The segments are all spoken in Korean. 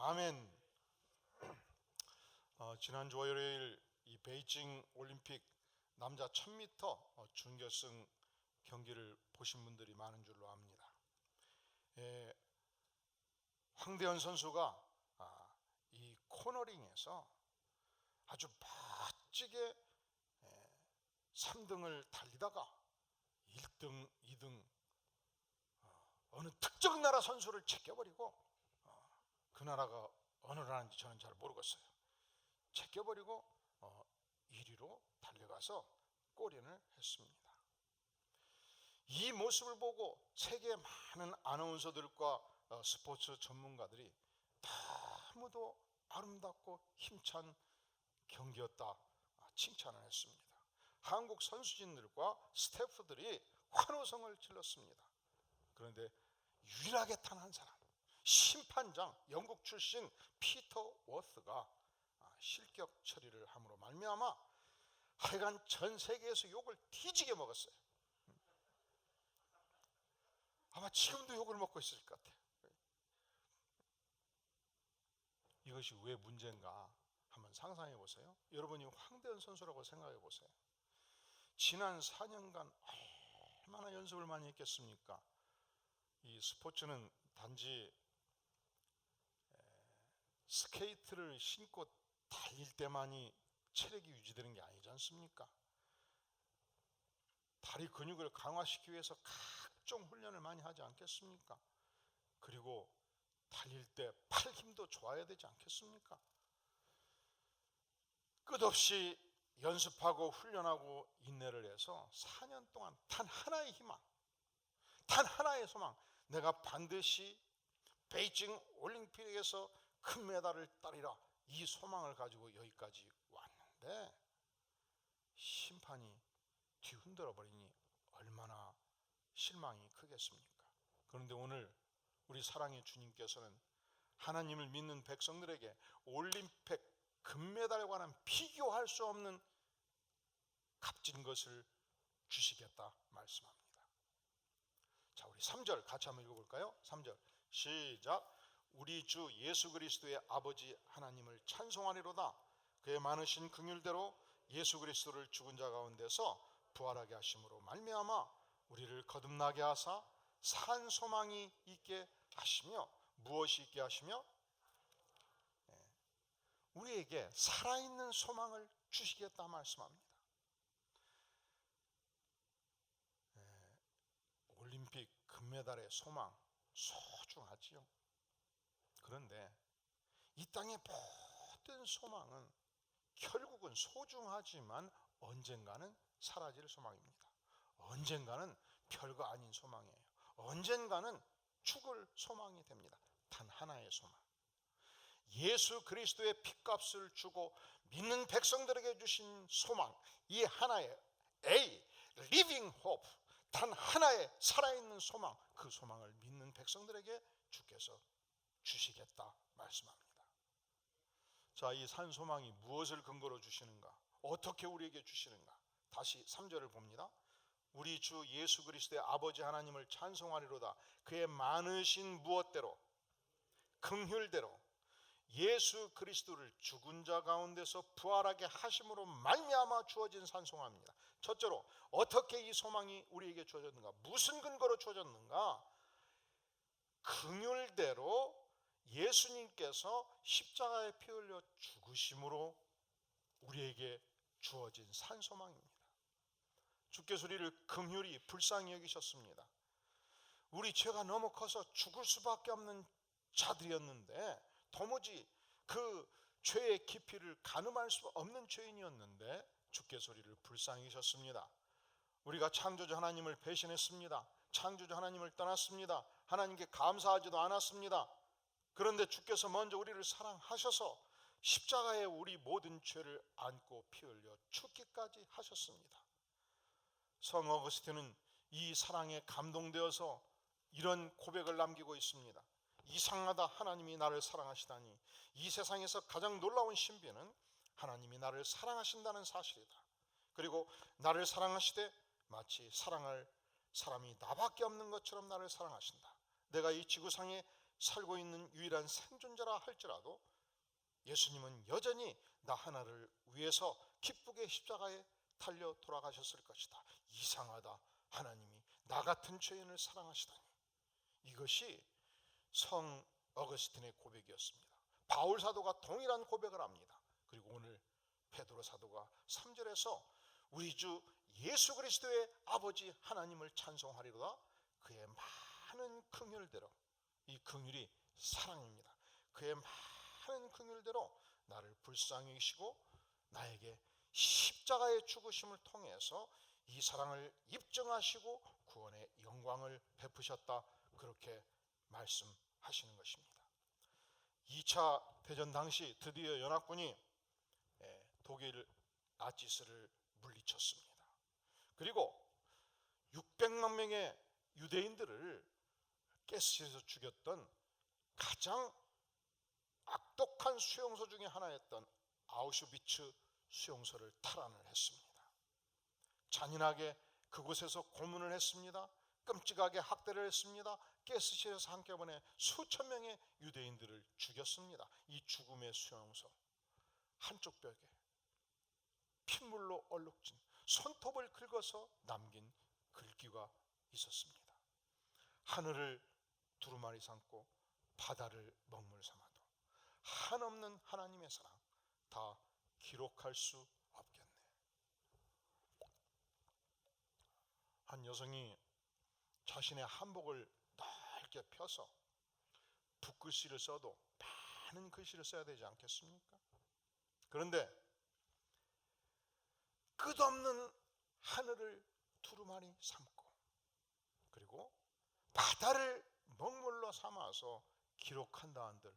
아멘. 지난주 월요일 이 베이징 올림픽 남자 1000m 준결승 경기를 보신 분들이 많은 줄로 압니다. 황대현 선수가 이 코너링에서 아주 멋지게 3등을 달리다가 1등, 2등 어느 특정 나라 선수를 제껴버리고 그 나라가 어느 나라인지 저는 잘 모르겠어요. 제껴버리고 1위로 달려가서 골인을 했습니다. 이 모습을 보고 세계 많은 아나운서들과 스포츠 전문가들이 너무도 아름답고 힘찬 경기였다 칭찬을 했습니다. 한국 선수진들과 스태프들이 환호성을 질렀습니다. 그런데 유일하게 단 한 사람, 심판장 영국 출신 피터 워스가 실격 처리를 함으로 말미암아 하여간 전 세계에서 욕을 뒤지게 먹었어요. 아마 지금도 욕을 먹고 있을 것 같아요. 이것이 왜 문제인가 한번 상상해 보세요. 여러분이 황대현 선수라고 생각해 보세요. 지난 4년간 얼마나 연습을 많이 했겠습니까? 이 스포츠는 단지 스케이트를 신고 달릴 때만이 체력이 유지되는 게 아니지 않습니까? 다리 근육을 강화시키기 위해서 각종 훈련을 많이 하지 않겠습니까? 그리고 달릴 때 팔 힘도 좋아야 되지 않겠습니까? 끝없이 연습하고 훈련하고 인내를 해서 4년 동안 단 하나의 희망, 단 하나의 소망, 내가 반드시 베이징 올림픽에서 금메달을 따리라, 이 소망을 가지고 여기까지 왔는데 심판이 뒤흔들어 버리니 얼마나 실망이 크겠습니까? 그런데 오늘 우리 사랑의 주님께서는 하나님을 믿는 백성들에게 올림픽 금메달과는 비교할 수 없는 값진 것을 주시겠다 말씀합니다. 자, 우리 3절 같이 한번 읽어볼까요? 3절 시작. 우리 주 예수 그리스도의 아버지 하나님을 찬송하리로다. 그의 많으신 긍휼대로 예수 그리스도를 죽은 자 가운데서 부활하게 하심으로 말미암아 우리를 거듭나게 하사 산 소망이 있게 하시며, 무엇이 있게 하시며? 우리에게 살아있는 소망을 주시겠다 말씀합니다. 올림픽 금메달의 소망 소중하지요. 그런데 이 땅의 모든 소망은 결국은 소중하지만 언젠가는 사라질 소망입니다. 언젠가는 별거 아닌 소망이에요. 언젠가는 죽을 소망이 됩니다. 단 하나의 소망, 예수 그리스도의 핏값을 주고 믿는 백성들에게 주신 소망, 이 하나의 A, living hope, 단 하나의 살아있는 소망, 그 소망을 믿는 백성들에게 주께서 주시겠다 말씀합니다. 자, 이 산 소망이 무엇을 근거로 주시는가? 어떻게 우리에게 주시는가? 다시 3절을 봅니다. 우리 주 예수 그리스도의 아버지 하나님을 찬송하리로다. 그의 많으신 무엇대로? 긍휼대로 예수 그리스도를 죽은 자 가운데서 부활하게 하심으로 말미암아 주어진 산소망입니다. 첫째로 어떻게 이 소망이 우리에게 주어졌는가? 무슨 근거로 주어졌는가? 긍휼대로 예수님께서 십자가에 피 흘려 죽으심으로 우리에게 주어진 산소망입니다. 주께서 우리를 긍휼히 불쌍히 여기셨습니다. 우리 죄가 너무 커서 죽을 수밖에 없는 자들이었는데, 도무지 그 죄의 깊이를 가늠할 수 없는 죄인이었는데 주께서 우리를 불쌍히 여기셨습니다. 우리가 창조주 하나님을 배신했습니다. 창조주 하나님을 떠났습니다. 하나님께 감사하지도 않았습니다. 그런데 주께서 먼저 우리를 사랑하셔서 십자가에 우리 모든 죄를 안고 피 흘려 죽기까지 하셨습니다. 성 어거스틴은 이 사랑에 감동되어서 이런 고백을 남기고 있습니다. 이상하다, 하나님이 나를 사랑하시다니. 이 세상에서 가장 놀라운 신비는 하나님이 나를 사랑하신다는 사실이다. 그리고 나를 사랑하시되 마치 사랑할 사람이 나밖에 없는 것처럼 나를 사랑하신다. 내가 이 지구상에 살고 있는 유일한 생존자라 할지라도 예수님은 여전히 나 하나를 위해서 기쁘게 십자가에 달려 돌아가셨을 것이다. 이상하다. 하나님이 나 같은 죄인을 사랑하시다니. 이것이 성 어거스틴의 고백이었습니다. 바울 사도가 동일한 고백을 합니다. 그리고 오늘 베드로 사도가 3절에서 우리 주 예수 그리스도의 아버지 하나님을 찬송하리로다. 그의 많은 긍휼대로, 이 긍휼이 사랑입니다. 그의 많은 긍휼대로 나를 불쌍히 여기시고 나에게 십자가의 죽으심을 통해서 이 사랑을 입증하시고 구원의 영광을 베푸셨다. 그렇게 말씀하시는 것입니다. 2차 대전 당시 드디어 연합군이 독일 나치스를 물리쳤습니다. 그리고 600만 명의 유대인들을 가스실에서 죽였던 가장 악독한 수용소 중에 하나였던 아우슈비츠 수용소를 탈환을 했습니다. 잔인하게 그곳에서 고문을 했습니다. 끔찍하게 학대를 했습니다. 가스실에서 한꺼번에 수천 명의 유대인들을 죽였습니다. 이 죽음의 수용소 한쪽 벽에 핏물로 얼룩진 손톱을 긁어서 남긴 글귀가 있었습니다. 하늘을 두루마리 삼고 바다를 먹물 삼아도 한없는 하나님의 사랑 다 기록할 수 없겠네. 한 여성이 자신의 한복을 넓게 펴서 붓글씨를 써도 많은 글씨를 써야 되지 않겠습니까? 그런데 끝없는 하늘을 두루마리 삼고 그리고 바다를 먹물로 삼아서 기록한다 한들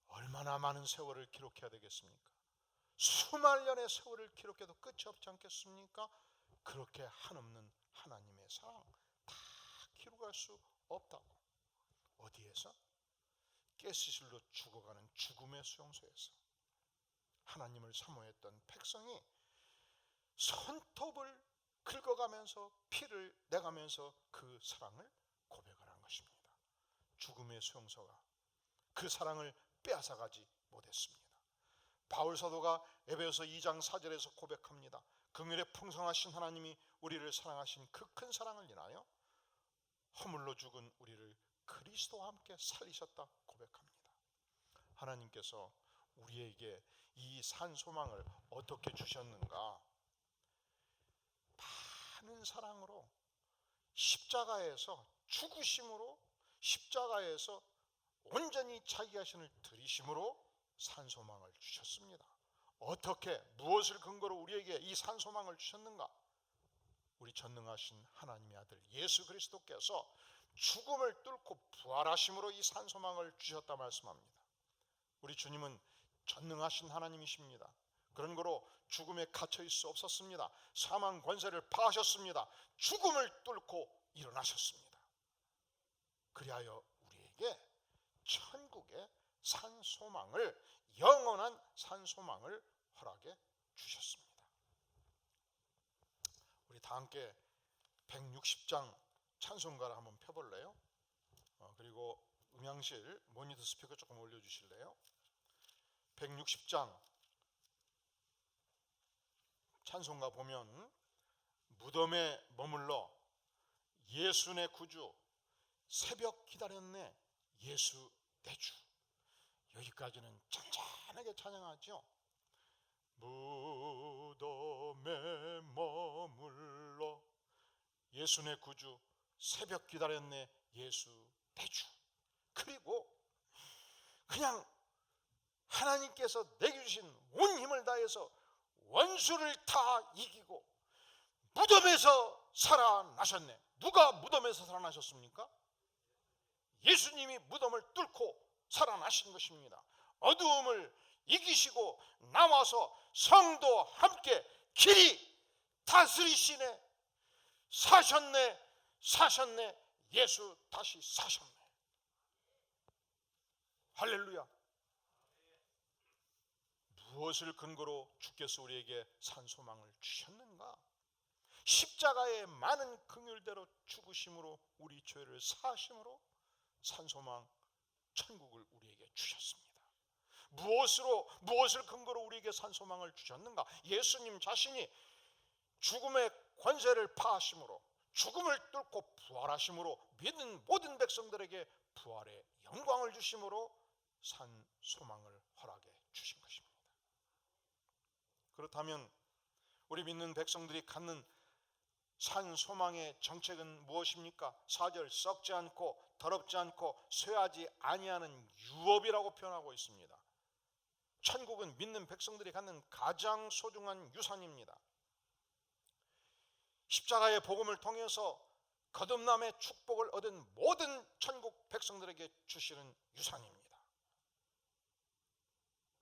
얼마나 많은 세월을 기록해야 되겠습니까? 수만 년의 세월을 기록해도 끝이 없지 않겠습니까? 그렇게 한없는 하나님의 사랑 다 기록할 수 없다고. 어디에서? 가스실로 죽어가는 죽음의 수용소에서 하나님을 사모했던 백성이 손톱을 긁어가면서 피를 내가면서 그 사랑을 고백을 한 것입니다. 죽음의 수용소가 그 사랑을 빼앗아가지 못했습니다. 바울 사도가 에베소서 2장 4절에서 고백합니다. 긍휼에 풍성하신 하나님이 우리를 사랑하신 그 큰 사랑을 인하여 허물로 죽은 우리를 그리스도와 함께 살리셨다 고백합니다. 하나님께서 우리에게 이 산 소망을 어떻게 주셨는가? 많은 사랑으로 십자가에서 죽으심으로 십자가에서 온전히 자기 자신을 들이심으로 산소망을 주셨습니다. 어떻게 무엇을 근거로 우리에게 이 산소망을 주셨는가? 우리 전능하신 하나님의 아들 예수 그리스도께서 죽음을 뚫고 부활하심으로 이 산소망을 주셨다 말씀합니다. 우리 주님은 전능하신 하나님이십니다. 그런 거로 죽음에 갇혀 있을 수 없었습니다. 사망 권세를 파하셨습니다. 죽음을 뚫고 일어나셨습니다. 그리하여 우리에게 천국의 산소망을, 영원한 산소망을 허락해 주셨습니다. 우리 다 함께 160장 찬송가를 한번 펴볼래요? 그리고 음향실 모니터 스피커 조금 올려주실래요? 160장 찬송가 보면 무덤에 머물러 예수 내 구주, 새벽 기다렸네 예수 내 주. 여기까지는 잔잔하게 찬양하죠. 무덤에 머물러 예수 내 구주, 새벽 기다렸네 예수 내 주. 그리고 그냥 하나님께서 내게 주신 온 힘을 다해서 원수를 다 이기고 무덤에서 살아나셨네. 누가 무덤에서 살아나셨습니까? 예수님이 무덤을 뚫고 살아나신 것입니다. 어두움을 이기시고 나와서 성도와 함께 길이 다스리시네. 사셨네. 예수 다시 사셨네. 할렐루야. 무엇을 근거로 주께서 우리에게 산소망을 주셨는가? 십자가의 많은 긍휼대로 죽으심으로 우리 죄를 사하심으로 산소망 천국을 우리에게 주셨습니다. 무엇을 근거로 우리에게 산소망을 주셨는가? 예수님 자신이 죽음의 권세를 파하심으로, 죽음을 뚫고 부활하심으로, 믿는 모든 백성들에게 부활의 영광을 주심으로 산소망을 허락해 주신 것입니다. 그렇다면 우리 믿는 백성들이 갖는 산소망의 정책은 무엇입니까? 4절, 썩지 않고 더럽지 않고 쇠하지 아니하는 유업이라고 표현하고 있습니다. 천국은 믿는 백성들이 갖는 가장 소중한 유산입니다. 십자가의 복음을 통해서 거듭남의 축복을 얻은 모든 천국 백성들에게 주시는 유산입니다.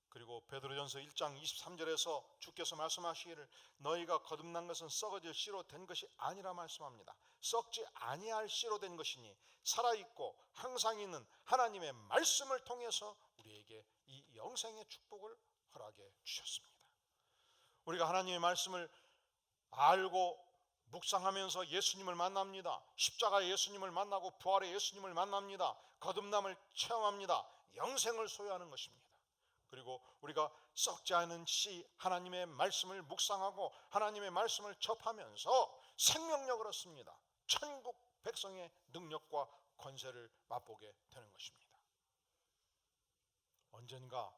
그리고 베드로전서 1장 23절에서 주께서 말씀하시기를 너희가 거듭난 것은 썩어질 씨로 된 것이 아니라 말씀합니다. 썩지 아니할 씨로 된 것이니 살아있고 항상 있는 하나님의 말씀을 통해서 우리에게 이 영생의 축복을 허락해 주셨습니다. 우리가 하나님의 말씀을 알고 묵상하면서 예수님을 만납니다. 십자가의 예수님을 만나고 부활의 예수님을 만납니다. 거듭남을 체험합니다. 영생을 소유하는 것입니다. 그리고 우리가 썩지 않은 씨 하나님의 말씀을 묵상하고 하나님의 말씀을 접하면서 생명력을 얻습니다. 천국 백성의 능력과 권세를 맛보게 되는 것입니다. 언젠가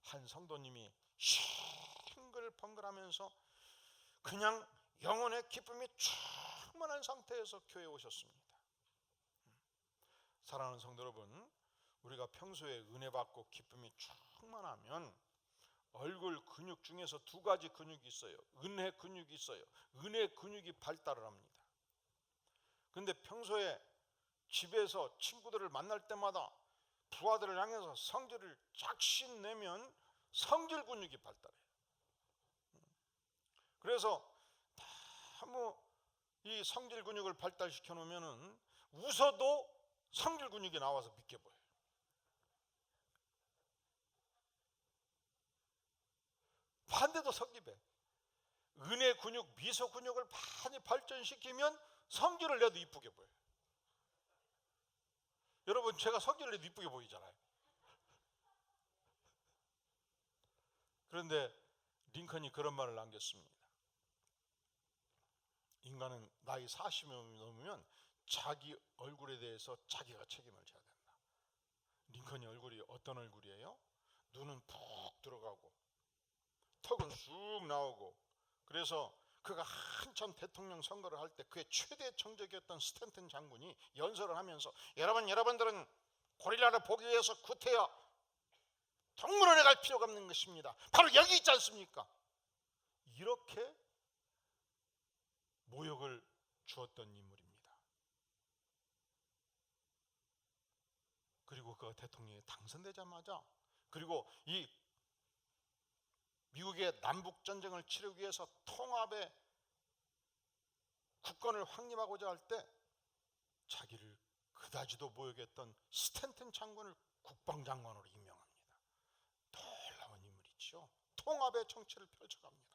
한 성도님이 싱글벙글하면서 그냥 영혼의 기쁨이 충만한 상태에서 교회에 오셨습니다. 사랑하는 성도 여러분, 우리가 평소에 은혜 받고 기쁨이 충만하면 얼굴 근육 중에서 두 가지 근육이 있어요. 은혜 근육이 있어요. 은혜 근육이 발달을 합니다. 그런데 평소에 집에서 친구들을 만날 때마다 부하들을 향해서 성질을 작신 내면 성질 근육이 발달해요. 그래서 너무 이 성질 근육을 발달시켜 놓으면은 웃어도 성질 근육이 나와서 믿게 보여요. 반대도 성립해. 은혜 근육, 미소 근육을 많이 발전시키면 성질을 내도 이쁘게 보여요. 여러분, 제가 성질을 내도 이쁘게 보이잖아요. 그런데 링컨이 그런 말을 남겼습니다. 인간은 나이 40이 넘으면 자기 얼굴에 대해서 자기가 책임을 져야 된다. 링컨이 얼굴이 어떤 얼굴이에요? 눈은 푹 들어가고 턱은 쑥 나오고, 그래서 그가 한참 대통령 선거를 할 때 그의 최대 정적이었던 스탠튼 장군이 연설을 하면서 여러분들은 고릴라를 보기 위해서 구태여 동물원에 갈 필요가 없는 것입니다. 바로 여기 있지 않습니까? 이렇게 모욕을 주었던 인물입니다. 그리고 그가 대통령에 당선되자마자, 그리고 이 미국의 남북전쟁을 치르기 위해서 통합의 국권을 확립하고자 할 때 자기를 그다지도 모욕했던 스탠튼 장군을 국방장관으로 임명합니다. 놀라운 인물이죠. 통합의 정치를 펼쳐갑니다.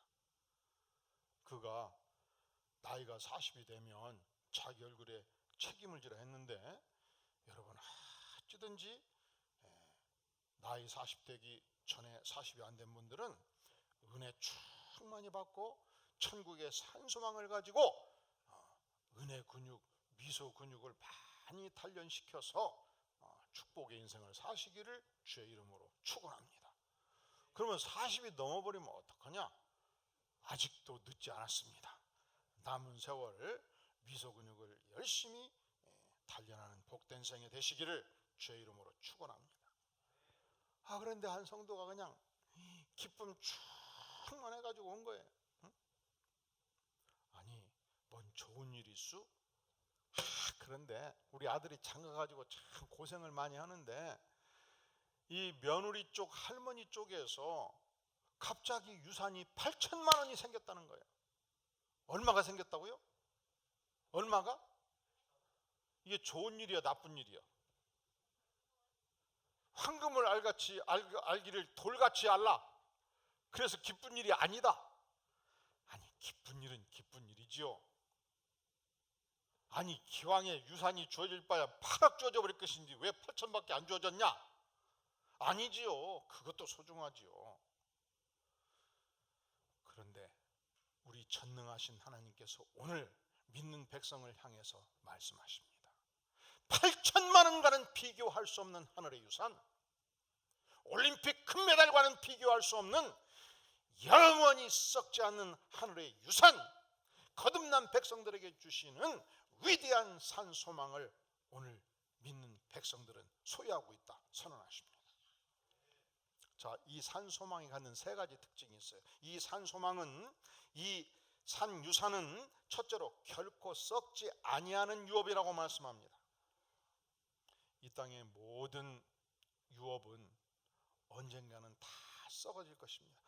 그가 나이가 40이 되면 자기 얼굴에 책임을 지라 했는데, 여러분 어찌든지 나이 40 되기 전에 40이 안 된 분들은 은혜 충만히 받고 천국의 산소망을 가지고 은혜 근육, 미소 근육을 많이 단련시켜서 축복의 인생을 사시기를 주의 이름으로 축원합니다. 그러면 40이 넘어버리면 어떡하냐? 아직도 늦지 않았습니다. 남은 세월 미소 근육을 열심히 단련하는 복된 생애 되시기를 주의 이름으로 축원합니다. 그런데 한 성도가 그냥 기쁨 충만해가지고 온 거예요. 응? 아니, 뭔 좋은 일이 있어? 그런데 우리 아들이 장가가지고 참 고생을 많이 하는데 이 며느리 쪽 할머니 쪽에서 갑자기 유산이 8천만 원이 생겼다는 거예요. 얼마가 생겼다고요? 얼마가? 이게 좋은 일이야, 나쁜 일이야? 황금을 알기를 돌같이 알라. 그래서 기쁜 일이 아니다. 아니, 기쁜 일은 기쁜 일이지요. 아니 기왕에 유산이 주어질 바야 8억 주어져 버릴 것인지 왜 8천밖에 안 주어졌냐? 아니지요. 그것도 소중하지요. 그런데 우리 전능하신 하나님께서 오늘 믿는 백성을 향해서 말씀하십니다. 8천만 원과는 비교할 수 없는 하늘의 유산, 올림픽 금메달과는 비교할 수 없는 영원히 썩지 않는 하늘의 유산, 거듭난 백성들에게 주시는 위대한 산소망을 오늘 믿는 백성들은 소유하고 있다 선언하십니다. 자, 이 산소망이 갖는 세 가지 특징이 있어요. 이 산소망은, 이 산유산은 첫째로 결코 썩지 아니하는 유업이라고 말씀합니다. 이 땅의 모든 유업은 언젠가는 다 썩어질 것입니다.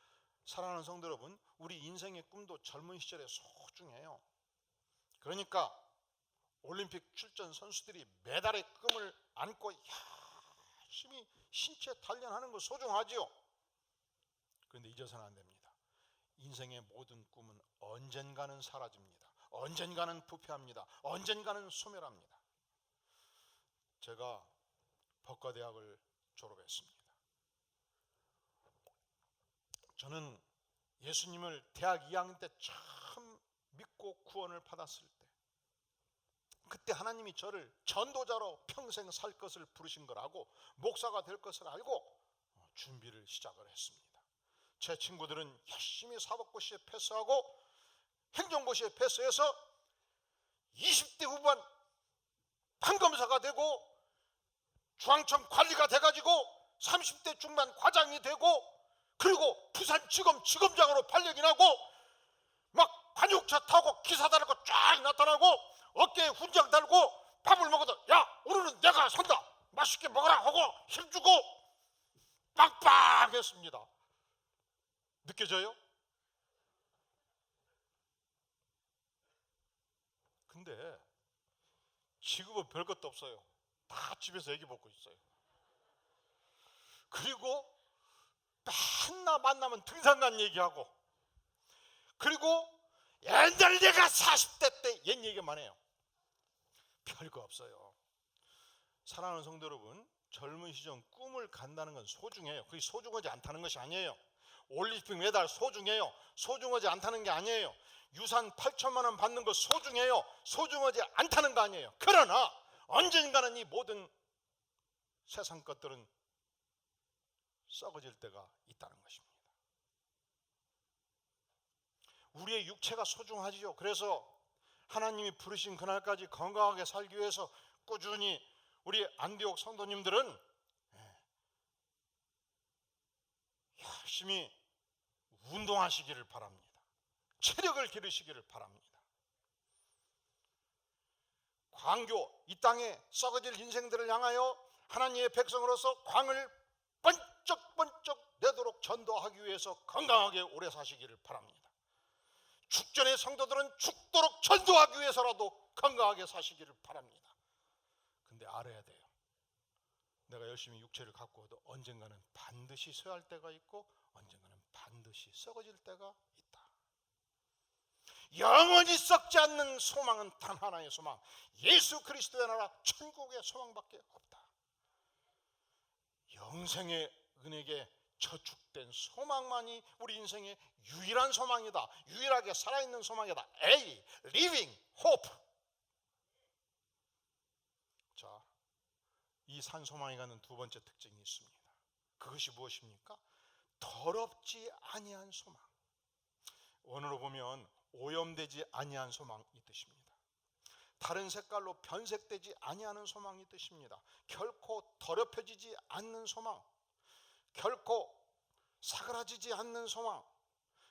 사랑하는 성도 여러분, 우리 인생의 꿈도 젊은 시절에 소중해요. 그러니까 올림픽 출전 선수들이 메달의 끈을 안고 열심히 신체 단련하는 거 소중하지요. 그런데 잊어서는 안 됩니다. 인생의 모든 꿈은 언젠가는 사라집니다. 언젠가는 부패합니다. 언젠가는 소멸합니다. 제가 법과대학을 졸업했습니다. 저는 예수님을 대학 2학년 때 처음 믿고 구원을 받았을 때, 그때 하나님이 저를 전도자로 평생 살 것을 부르신 걸 알고 목사가 될 것을 알고 준비를 시작을 했습니다. 제 친구들은 열심히 사법고시에 패스하고 행정고시에 패스해서 20대 후반 판검사가 되고 중앙청 관리가 돼가지고 30대 중반 과장이 되고, 그리고 부산지검 지검장으로 발령이 나고 막 관용차 타고 기사 달고 쫙 나타나고 어깨에 훈장 달고 밥을 먹어도 야 오늘은 내가 산다 맛있게 먹어라 하고 힘주고 빵빵했습니다. 느껴져요? 근데 지금은 별것도 없어요. 다 집에서 애기 먹고 있어요. 그리고 맨날 만나면 등산간 얘기하고, 그리고 옛날 내가 40대 때 옛 얘기만 해요. 별거 없어요. 사랑하는 성도 여러분, 젊은 시절 꿈을 간다는 건 소중해요. 그게 소중하지 않다는 것이 아니에요. 올림픽 메달 소중해요. 소중하지 않다는 게 아니에요. 유산 8천만 원 받는 거 소중해요. 소중하지 않다는 거 아니에요. 그러나 언젠가는 이 모든 세상 것들은 썩어질 때가 있다는 것입니다. 우리의 육체가 소중하지요. 그래서 하나님이 부르신 그날까지 건강하게 살기 위해서 꾸준히 우리 안디옥 성도님들은 열심히 운동하시기를 바랍니다. 체력을 기르시기를 바랍니다. 광교, 이 땅에 썩어질 인생들을 향하여 하나님의 백성으로서 광을 번쩍번쩍 내도록 전도하기 위해서 건강하게 오래 사시기를 바랍니다. 죽전의 성도들은 죽도록 전도하기 위해서라도 건강하게 사시기를 바랍니다. 근데 알아야 돼요. 내가 열심히 육체를 갖고도 언젠가는 반드시 쇠할 때가 있고 언젠가는 반드시 썩어질 때가 있다. 영원히 썩지 않는 소망은 단 하나의 소망, 예수 그리스도의 나라 천국의 소망밖에 없다. 영생의 은혜에 저축된 소망만이 우리 인생의 유일한 소망이다. 유일하게 살아있는 소망이다. A living hope. 자, 이 산소망이 갖는 두 번째 특징이 있습니다. 그것이 무엇입니까? 더럽지 아니한 소망. 원어로 보면 오염되지 아니한 소망이 뜻입니다. 다른 색깔로 변색되지 아니하는 소망이 뜻입니다. 결코 더럽혀지지 않는 소망, 결코 사그라지지 않는 소망,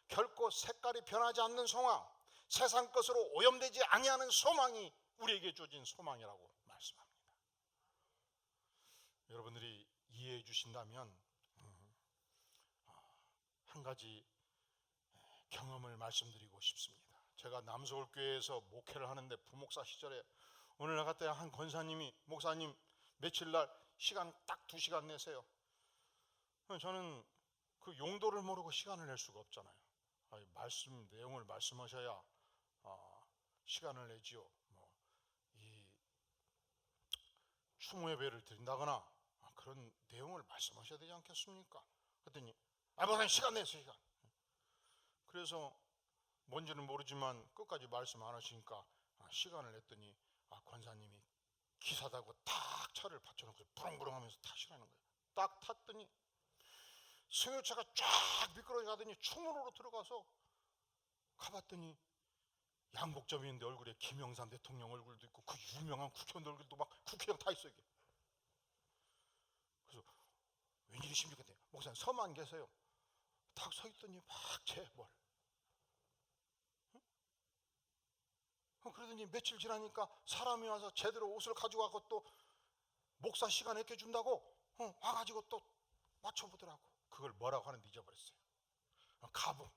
결코 색깔이 변하지 않는 소망, 세상 것으로 오염되지 아니하는 소망이 우리에게 주어진 소망이라고 말씀합니다. 여러분들이 이해해 주신다면 한 가지 경험을 말씀드리고 싶습니다. 제가 남서울교회에서 목회를 하는데 부목사 시절에 어느 날 갔더니 한 권사님이 목사님 며칠 날 시간 딱 2시간 내세요. 저는 그 용도를 모르고 시간을 낼 수가 없잖아요. 말씀 내용을 말씀하셔야 시간을 내지요. 추모 예배를 드린다거나 그런 내용을 말씀하셔야 되지 않겠습니까? 그랬더니 목사님 시간 내세요, 시간. 그래서 뭔지는 모르지만 끝까지 말씀 안 하시니까 시간을 냈더니 권사님이 기사다고 딱 차를 받쳐놓고 부릉부릉 하면서 타시라는 거예요. 딱 탔더니 승용차가 쫙 미끄러져 가더니 충무로로 들어가서 가봤더니 양복점이 있는데 얼굴에 김영삼 대통령 얼굴도 있고 그 유명한 국회의원 얼굴도 막 국회의원 다 있어요. 이게. 그래서 웬일이십니까? 목사님 섬 안 계세요? 딱 서 있더니 막 재벌. 그러더니 며칠 지나니까 사람이 와서 제대로 옷을 가지고 와서 또 목사 시간 아껴준다고 와가지고 또 맞춰보더라고. 그걸 뭐라고 하는지 잊어버렸어요. 가봉.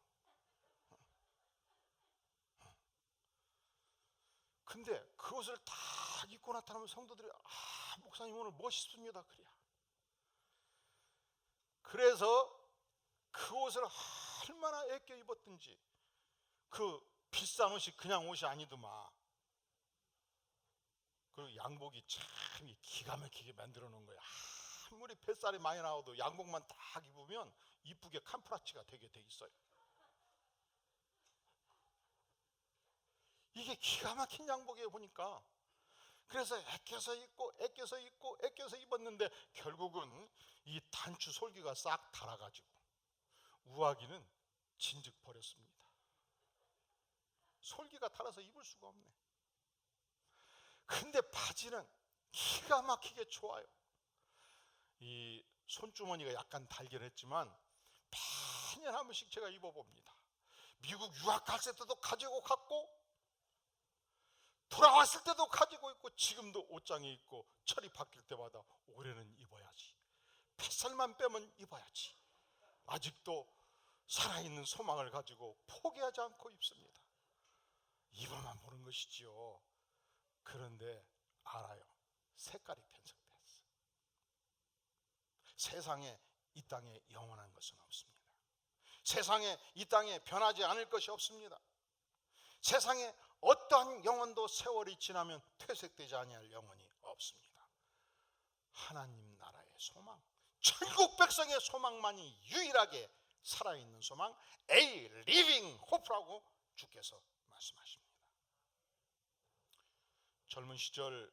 근데 그것을 다 입고 나타나면 성도들이 목사님 오늘 멋있습니다 그래야. 그래서 그 옷을 얼마나 아껴 입었든지 그 비싼 옷이 그냥 옷이 아니더만. 그리고 양복이 참 기가 막히게 만들어 놓은 거야. 아무리 뱃살이 많이 나와도 양복만 딱 입으면 이쁘게 캄프라치가 되게 돼 있어요. 이게 기가 막힌 양복이에요 보니까. 그래서 아껴서 입고 입었는데 결국은 이 단추 솔기가 싹 닳아가지고 우아기는 진즉 버렸습니다. 솔기가 닳아서 입을 수가 없네. 근데 바지는 기가 막히게 좋아요. 이 손주머니가 약간 달긴 했지만 반년 한 번씩 제가 입어봅니다. 미국 유학 갔을 때도 가지고 갔고 돌아왔을 때도 가지고 있고 지금도 옷장에 있고 철이 바뀔 때마다 올해는 입어야지, 뱃살만 빼면 입어야지, 아직도 살아있는 소망을 가지고 포기하지 않고 입습니다. 입어만 보는 것이지요. 그런데 알아요. 색깔이 변색됐어. 세상에 이 땅에 영원한 것은 없습니다. 세상에 이 땅에 변하지 않을 것이 없습니다. 세상에 어떠한 영혼도 세월이 지나면 퇴색되지 아니할 영혼이 없습니다. 하나님 나라의 소망, 천국 백성의 소망만이 유일하게 살아있는 소망, A living hope라고 주께서 말씀하십니다. 젊은 시절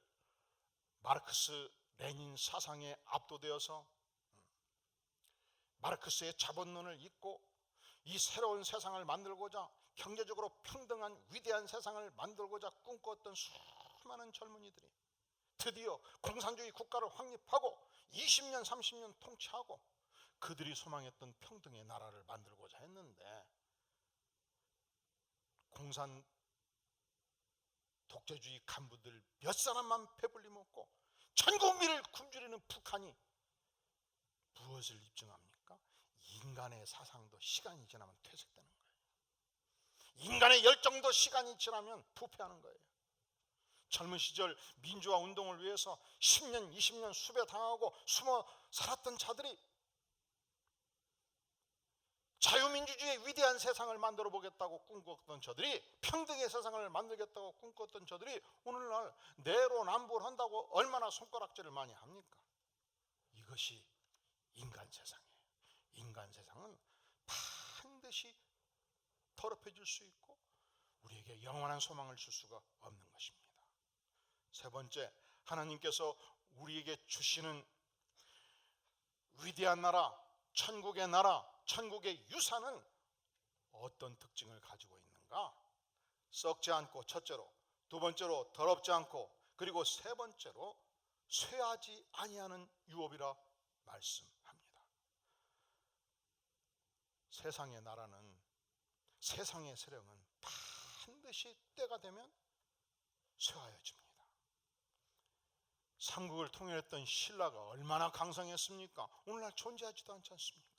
마르크스 레닌 사상에 압도되어서 마르크스의 자본론을 읽고 이 새로운 세상을 만들고자, 경제적으로 평등한 위대한 세상을 만들고자 꿈꿨던 수많은 젊은이들이 드디어 공산주의 국가를 확립하고 20년 30년 통치하고 그들이 소망했던 평등의 나라를 만들고자 했는데 공산 독재주의 간부들 몇 사람만 배불리 먹고 전 국민을 굶주리는 북한이 무엇을 입증합니까? 인간의 사상도 시간이 지나면 퇴색되는 거예요. 인간의 열정도 시간이 지나면 부패하는 거예요. 젊은 시절 민주화 운동을 위해서 10년 20년 수배 당하고 숨어 살았던 자들이 자유민주주의의 위대한 세상을 만들어 보겠다고 꿈꿨던 저들이, 평등의 세상을 만들겠다고 꿈꿨던 저들이 오늘날 내로남불 한다고 얼마나 손가락질을 많이 합니까? 이것이 인간 세상이에요. 인간 세상은 반드시 더럽혀질 수 있고 우리에게 영원한 소망을 줄 수가 없는 것입니다. 세 번째, 하나님께서 우리에게 주시는 위대한 나라, 천국의 나라, 천국의 유산은 어떤 특징을 가지고 있는가? 썩지 않고 첫째로, 두 번째로 더럽지 않고, 그리고 세 번째로 쇠하지 아니하는 유업이라 말씀합니다. 세상의 나라는, 세상의 세력은 반드시 때가 되면 쇠하여집니다. 삼국을 통일했던 신라가 얼마나 강성했습니까? 오늘날 존재하지도 않지 않습니까?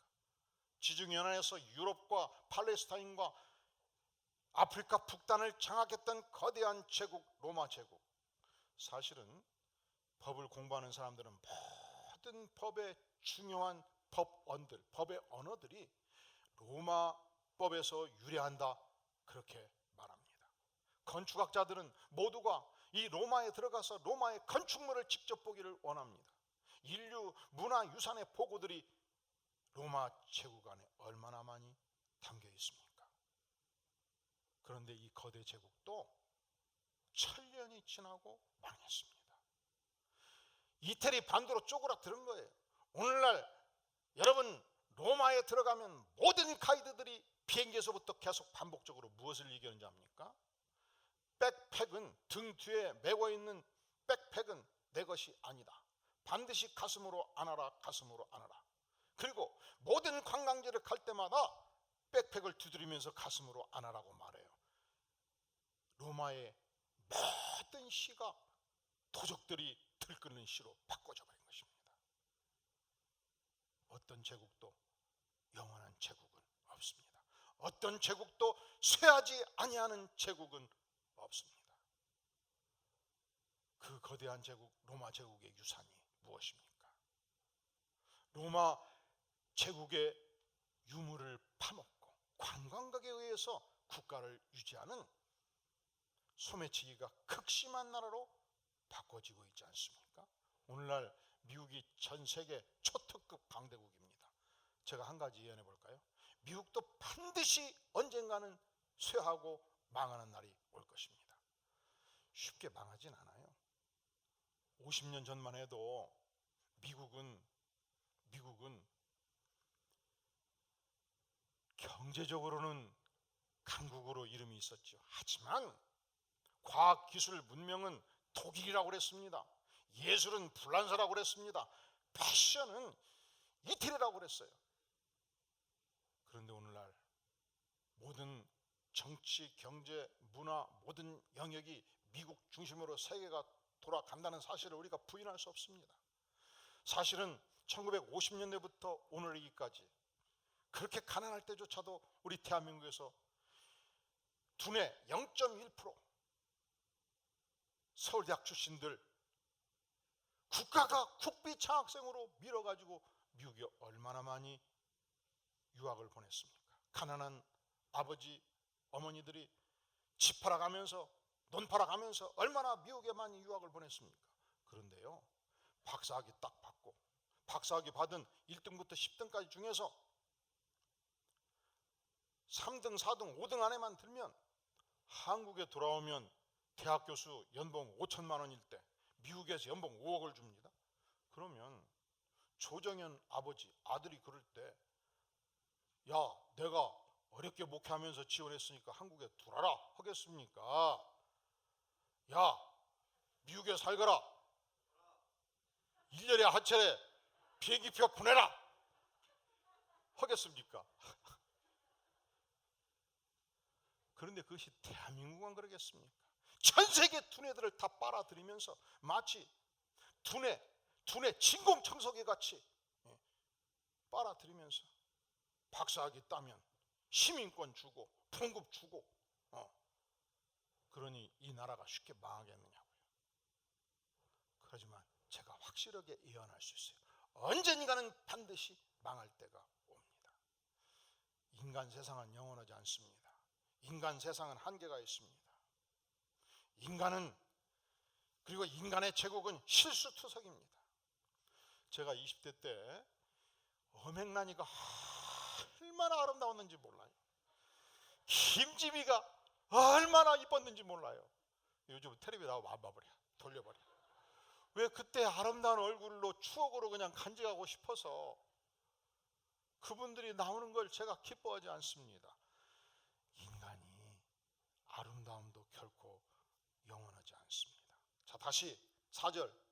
지중해안에서 유럽과 팔레스타인과 아프리카 북단을 장악했던 거대한 제국, 로마 제국. 사실은 법을 공부하는 사람들은 모든 법의 중요한 법언들, 법의 언어들이 로마법에서 유래한다 그렇게 말합니다. 건축학자들은 모두가 이 로마에 들어가서 로마의 건축물을 직접 보기를 원합니다. 인류 문화유산의 보고들이 로마 제국 안에 얼마나 많이 담겨 있습니까? 그런데 이 거대 제국도 천년이 지나고 망했습니다. 이태리 반도로 쪼그라드는 거예요. 오늘날 여러분 로마에 들어가면 모든 가이드들이 비행기에서부터 계속 반복적으로 무엇을 얘기하는지 압니까? 백팩은, 등 뒤에 메고 있는 백팩은 내 것이 아니다. 반드시 가슴으로 안아라, 가슴으로 안아라. 그리고 모든 관광지를 갈 때마다 백팩을 두드리면서 가슴으로 안아라고 말해요. 로마의 모든 시가 도적들이 들끓는 시로 바꿔져 버린 것입니다. 어떤 제국도 영원한 제국은 없습니다. 어떤 제국도 쇠하지 아니하는 제국은 없습니다. 그 거대한 제국, 로마 제국의 유산이 무엇입니까? 로마 제국의 유물을 파먹고 관광객에 의해서 국가를 유지하는 소매치기가 극심한 나라로 바꿔지고 있지 않습니까? 오늘날 미국이 전 세계 초특급 강대국입니다. 제가 한 가지 예언해 볼까요? 미국도 반드시 언젠가는 쇠하고 망하는 날이 올 것입니다. 쉽게 망하진 않아요. 50년 전만 해도 미국은 경제적으로는 강국으로 이름이 있었죠. 하지만 과학기술 문명은 독일이라고 그랬습니다. 예술은 불란서라고 그랬습니다. 패션은 이태리라고 그랬어요. 그런데 오늘날 모든 정치, 경제, 문화 모든 영역이 미국 중심으로 세계가 돌아간다는 사실을 우리가 부인할 수 없습니다. 사실은 1950년대부터 오늘이기까지 그렇게 가난할 때조차도 우리 대한민국에서 두뇌 0.1% 서울대학 출신들 국가가 국비 장학생으로 밀어가지고 미국에 얼마나 많이 유학을 보냈습니까? 가난한 아버지, 어머니들이 집 팔아가면서 논 팔아가면서 얼마나 미국에 많이 유학을 보냈습니까? 그런데요, 박사학위 딱 받고 박사학위 받은 1등부터 10등까지 중에서 3등, 4등, 5등 안에만 들면 한국에 돌아오면 대학 교수 연봉 5천만 원일 때 미국에서 연봉 5억을 줍니다. 그러면 조정현 아버지, 아들이 그럴 때 야, 내가 어렵게 목회하면서 지원했으니까 한국에 들어와라 하겠습니까? 야, 미국에 살거라. 1년에 한 차례 비행기표 보내라 하겠습니까? 그런데 그것이 대한민국만 그러겠습니까? 전 세계 두뇌들을 다 빨아들이면서 마치 두뇌 진공청소기 같이 빨아들이면서 박사학위 따면 시민권 주고 봉급 주고 그러니 이 나라가 쉽게 망하겠느냐고요. 그렇지만 제가 확실하게 예언할 수 있어요. 언젠가는 반드시 망할 때가 옵니다. 인간 세상은 영원하지 않습니다. 인간 세상은 한계가 있습니다. 그리고 인간의 제국은 실수투석입니다. 제가 20대 때 엄앵란이가 얼마나 아름다웠는지 몰라요. 김지미가 얼마나 이뻤는지 몰라요. 요즘 텔레비 나오면 안 봐버려. 돌려버려. 왜 그때 아름다운 얼굴로 추억으로 그냥 간직하고 싶어서 그분들이 나오는 걸 제가 기뻐하지 않습니다. 인간이 아름다움도 결코 영원하지 않습니다. 자, 다시 4절.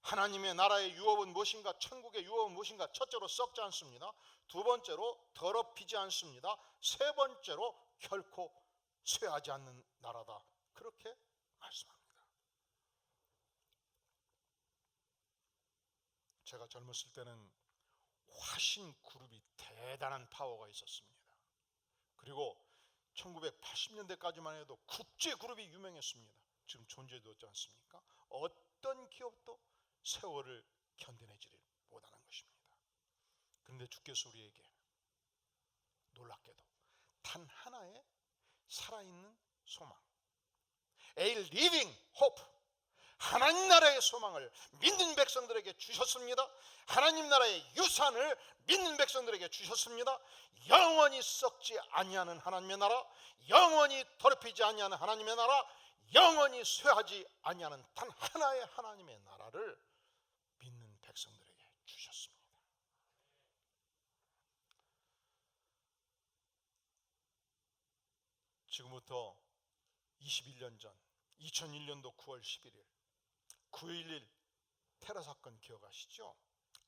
하나님의 나라의 유업은 무엇인가? 천국의 유업은 무엇인가? 첫째로 썩지 않습니다. 두 번째로 더럽히지 않습니다. 세 번째로 결코 쇠하지 않는 나라다. 그렇게 말씀합니다. 제가 젊었을 때는 화신 그룹이 대단한 파워가 있었습니다. 그리고 1980년대까지만 해도 국제 그룹이 유명했습니다. 지금 존재도 없지 않습니까? 어떤 기업도 세월을 견뎌내지를 못하는 것입니다. 그런데 주께서 우리에게 놀랍게도 단 하나의 살아있는 소망, A living hope, 하나님 나라의 소망을 믿는 백성들에게 주셨습니다. 하나님 나라의 유산을 믿는 백성들에게 주셨습니다. 영원히 썩지 아니하는 하나님의 나라, 영원히 더럽히지 아니하는 하나님의 나라, 영원히 쇠하지 아니하는 단 하나의 하나님의 나라를 믿는 백성들에게 주셨습니다. 지금부터 21년 전 2001년도 9월 11일 9.11 테러 사건 기억하시죠?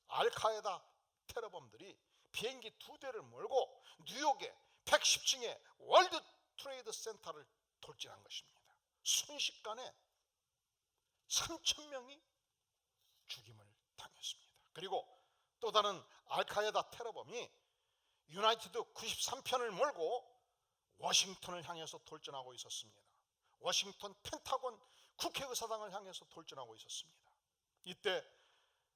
알카에다 테러범들이 비행기 2대를 몰고 뉴욕의 110층의 월드 트레이드 센터를 돌진한 것입니다. 순식간에 3,000명이 죽임을 당했습니다. 그리고 또 다른 알카에다 테러범이 유나이티드 93편을 몰고 워싱턴을 향해서 돌진하고 있었습니다. 워싱턴 펜타곤 국회의사당을 향해서 돌진하고 있었습니다. 이때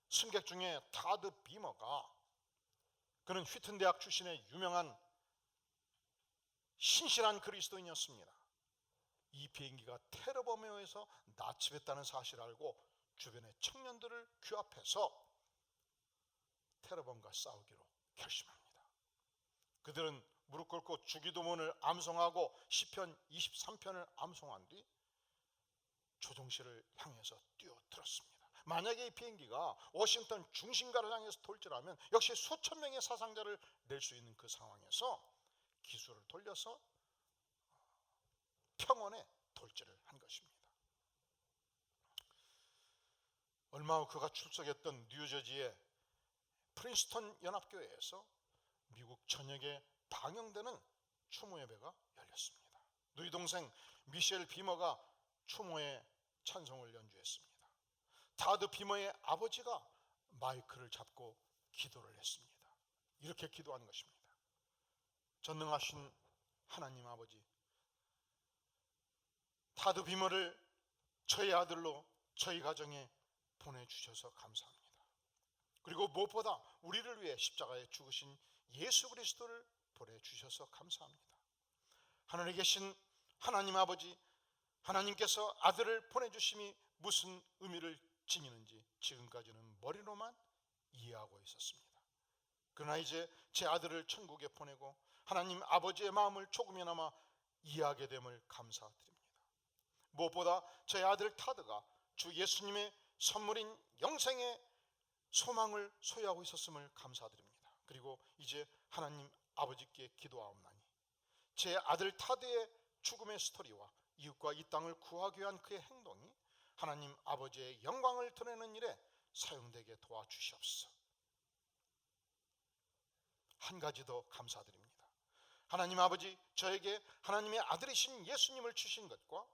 승객 중에 타드 비머가, 그는 휘튼 대학 출신의 유명한 신실한 그리스도인이었습니다. 이 비행기가 테러범에 의해서 납치됐다는 사실을 알고 주변의 청년들을 규합해서 테러범과 싸우기로 결심합니다. 그들은 무릎 꿇고 주기도문을 암송하고 시편 23편을 암송한 뒤 조종실을 향해서 뛰어들었습니다. 만약에 이 비행기가 워싱턴 중심가를 향해서 돌진하면 역시 수천 명의 사상자를 낼 수 있는 그 상황에서 기술을 돌려서 평원에 돌진을 한 것입니다. 얼마 후 그가 출석했던 뉴저지의 프린스턴 연합교회에서 미국 전역에 방영되는 추모 예배가 열렸습니다. 누이 동생 미셸 비머가 추모의 찬송을 연주했습니다. 타드 비머의 아버지가 마이크를 잡고 기도를 했습니다. 이렇게 기도한 것입니다. 전능하신 하나님 아버지, 타드 비머를 저희 아들로 저희 가정에 보내주셔서 감사합니다. 그리고 무엇보다 우리를 위해 십자가에 죽으신 예수 그리스도를 보내주셔서 감사합니다. 하늘에 계신 하나님 아버지, 하나님께서 아들을 보내주심이 무슨 의미를 지니는지 지금까지는 머리로만 이해하고 있었습니다. 그러나 이제 제 아들을 천국에 보내고 하나님 아버지의 마음을 조금이나마 이해하게 됨을 감사드립니다. 무엇보다 저희 아들 타드가 주 예수님의 선물인 영생의 소망을 소유하고 있었음을 감사드립니다. 그리고 이제 하나님 아버지께 기도하옵나니 제 아들 타드의 죽음의 스토리와 이웃과 이 땅을 구하기 위한 그의 행동이 하나님 아버지의 영광을 드러내는 일에 사용되게 도와주시옵소서. 한 가지 더 감사드립니다. 하나님 아버지, 저에게 하나님의 아들이신 예수님을 주신 것과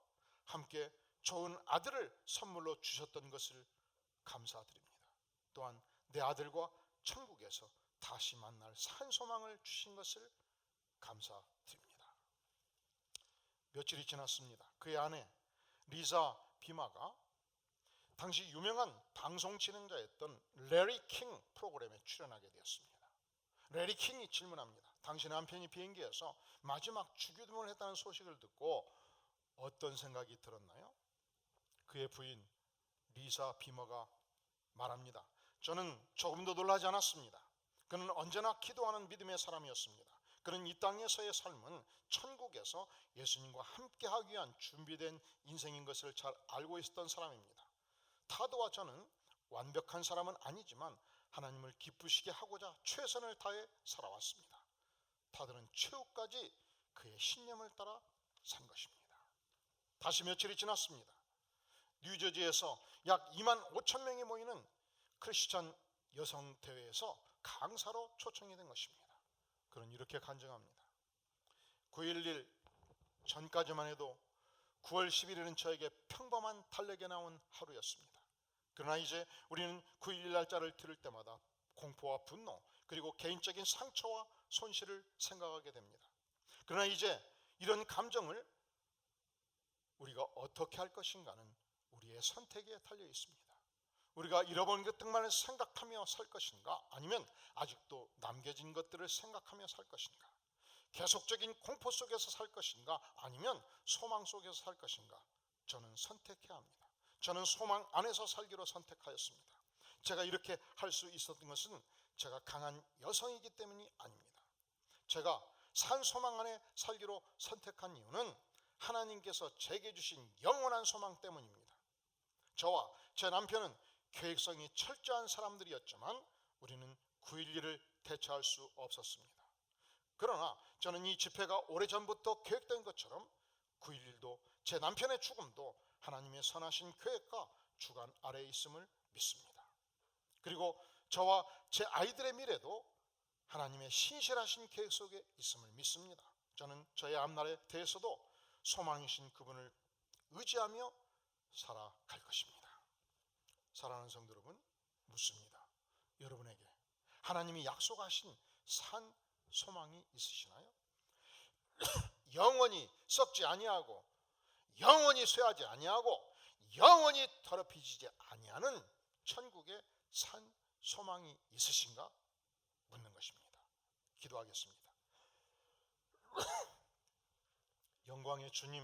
함께 좋은 아들을 선물로 주셨던 것을 감사드립니다. 또한 내 아들과 천국에서 다시 만날 산 소망을 주신 것을 감사드립니다. 며칠이 지났습니다. 그의 아내 리사 비마가 당시 유명한 방송 진행자였던 레리 킹 프로그램에 출연하게 되었습니다. 레리 킹이 질문합니다. 당신 남편이 비행기에서 마지막 주기도문을 했다는 소식을 듣고 어떤 생각이 들었나요? 그의 부인 리사 비머가 말합니다. 저는 조금도 놀라지 않았습니다. 그는 언제나 기도하는 믿음의 사람이었습니다. 그는 이 땅에서의 삶은 천국에서 예수님과 함께하기 위한 준비된 인생인 것을 잘 알고 있었던 사람입니다. 타드와 저는 완벽한 사람은 아니지만 하나님을 기쁘시게 하고자 최선을 다해 살아왔습니다. 타드는 최후까지 그의 신념을 따라 산 것입니다. 다시 며칠이 지났습니다. 뉴저지에서 약 2만 5천 명이 모이는 크리스천 여성 대회에서 강사로 초청이 된 것입니다. 그는 이렇게 간증합니다. 9.11 전까지만 해도 9월 11일은 저에게 평범한 달력에 나온 하루였습니다. 그러나 이제 우리는 9.11 날짜를 들을 때마다 공포와 분노 그리고 개인적인 상처와 손실을 생각하게 됩니다. 그러나 이제 이런 감정을 우리가 어떻게 할 것인가는 우리의 선택에 달려 있습니다. 우리가 잃어버린 것들만을 생각하며 살 것인가, 아니면 아직도 남겨진 것들을 생각하며 살 것인가, 계속적인 공포 속에서 살 것인가, 아니면 소망 속에서 살 것인가, 저는 선택해야 합니다. 저는 소망 안에서 살기로 선택하였습니다. 제가 이렇게 할 수 있었던 것은 제가 강한 여성이기 때문이 아닙니다. 제가 산 소망 안에 살기로 선택한 이유는 하나님께서 제게 주신 영원한 소망 때문입니다. 저와 제 남편은 계획성이 철저한 사람들이었지만 우리는 9.11을 대처할 수 없었습니다. 그러나 저는 이 집회가 오래전부터 계획된 것처럼 9.11도 제 남편의 죽음도 하나님의 선하신 계획과 주관 아래에 있음을 믿습니다. 그리고 저와 제 아이들의 미래도 하나님의 신실하신 계획 속에 있음을 믿습니다. 저는 저의 앞날에 대해서도 소망이신 그분을 의지하며 살아갈 것입니다. 사랑하는 성도 여러분, 묻습니다. 여러분에게 하나님이 약속하신 산 소망이 있으시나요? 영원히 썩지 아니하고 영원히 쇠하지 아니하고 영원히 더럽혀지지 아니하는 천국의 산 소망이 있으신가? 묻는 것입니다. 기도하겠습니다. 영광의 주님,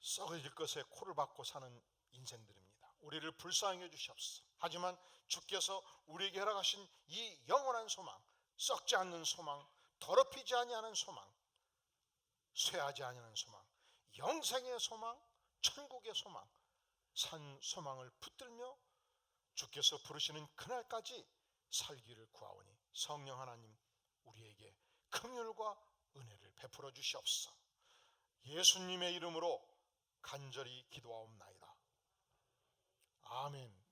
썩어질 것에 코를 박고 사는 인생들입니다. 우리를 불쌍히 해주시옵소서. 하지만 주께서 우리에게 허락하신 이 영원한 소망, 썩지 않는 소망, 더럽히지 아니하는 소망, 쇠하지 아니하는 소망, 영생의 소망, 천국의 소망, 산 소망을 붙들며 주께서 부르시는 그날까지 살기를 구하오니 성령 하나님 우리에게 긍휼과 은혜를 베풀어 주시옵소서. 예수님의 이름으로 간절히 기도하옵나이다. 아멘.